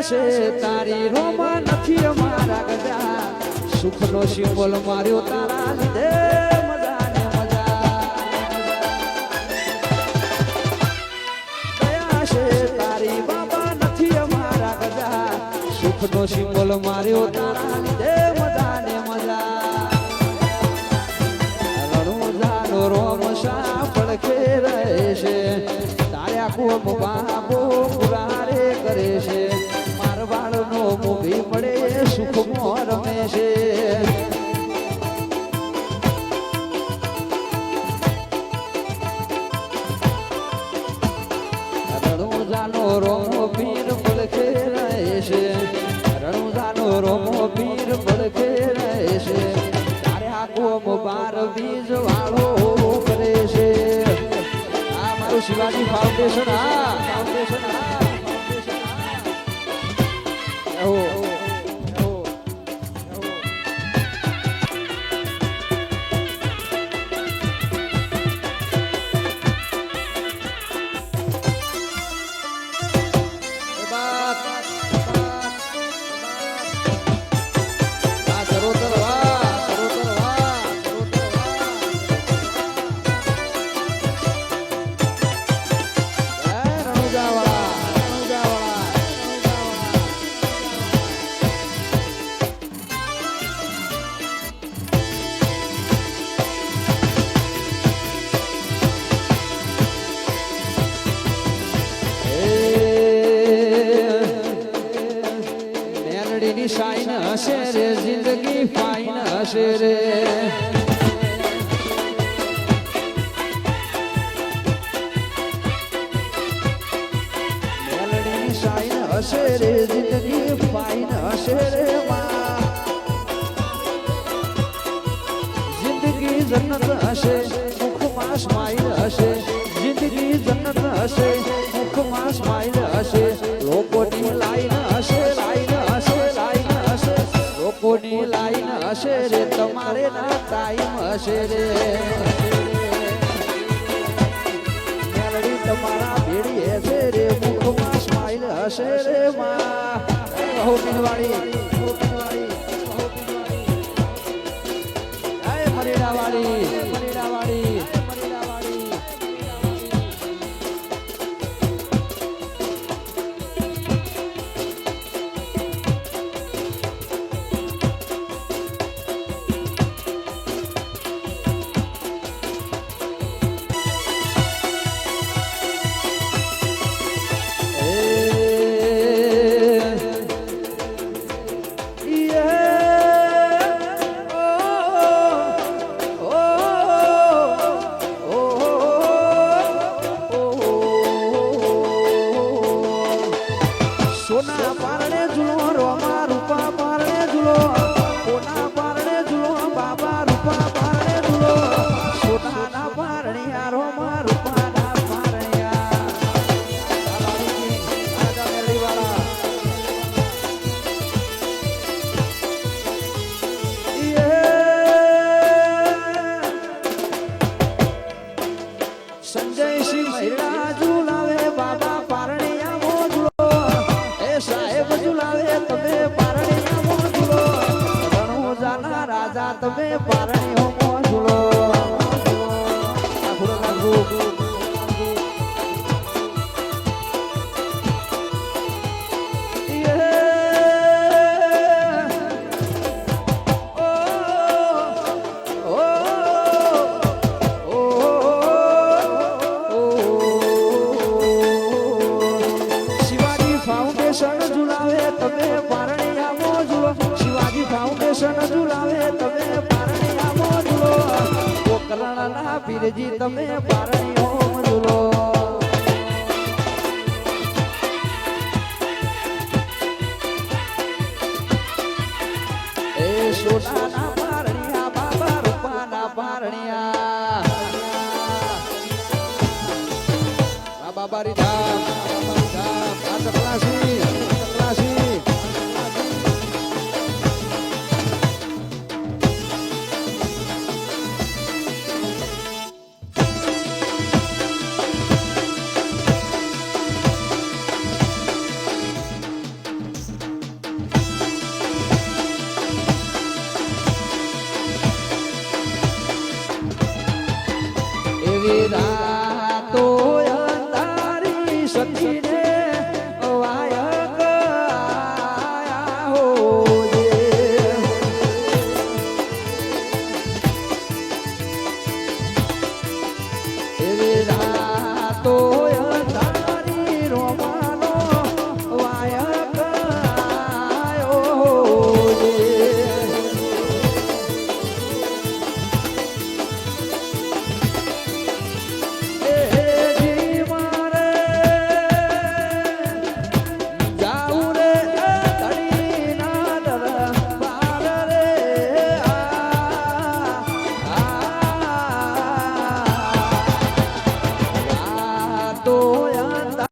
છે તારી રોમાં નથી અમારા ગજા સુખનો સિમ્બોલ માર્યો તારા લીધે મજા ને મજા દયા છે તારી બાબા નથી અમારા ગજા સુખનો સિમ્બોલ માર્યો તારા લીધે મજા ને મજા રણુજાનો રોમ શા પડખે રહે છે તાર્યા કોમ બાબો પુરારે કરે છે મારવાડનો મૂવી મળે સુખમાં રમે છે રણુજાનો રોમો પીર પડખે રહે છે રણુજાનો રોમો પીર પડખે રહે છે તાર્યા કોમ બાર બીજ વાળો કરે છે આ મારું શિવાજી ફાઉન્ડેશન ફાઉન્ડેશન શાઈન હશે રે જિંદગી ફાઈન હશે રે મેલડીની શાઈન હશે રે જિંદગી ફાઈન હશે રે જિંદગી જન્નત હશે મુખમાં સ્માઈલ હશે જિંદગી જન્નત હશે મુખમાં સ્માઈલ હશે લોકોની લાઈન હશે લાઈન કોની લાઈન હશે રે તમારે ના ટાઈમ હશે રે મેલડી તમારા ભેડી હશે રે મુખમાં સ્માઈલ હશે રે માં કહો પીનવાળી મરેડાવાળી સોના પારણે ઝૂલો રોમા રૂપા પારણે ઝૂલો કોના પારણે ઝૂલો બાબા રૂપા પારણે ઝૂલો સોનાના પારણિયા રોમા રૂપાના પારણિયા રાજા મેલડીવાળા સંજયસિંહ મહિલા ઝૂલાવે બાબા પારણિયા સાહેબ ઝુલાવે તમે પારણીઓ ઝુલો રણુજાના રાજા તમે પારણીઓ ઝુલો ઝુલાવે તમે પારણીયામો ઝુલો શિવાજી ફાઉન્ડેશન ઝુલાવે તમે પારણીયામો ઝુલો કોકરણના પીરજી તમે પારણીઓ ઝુલો એ સોનાના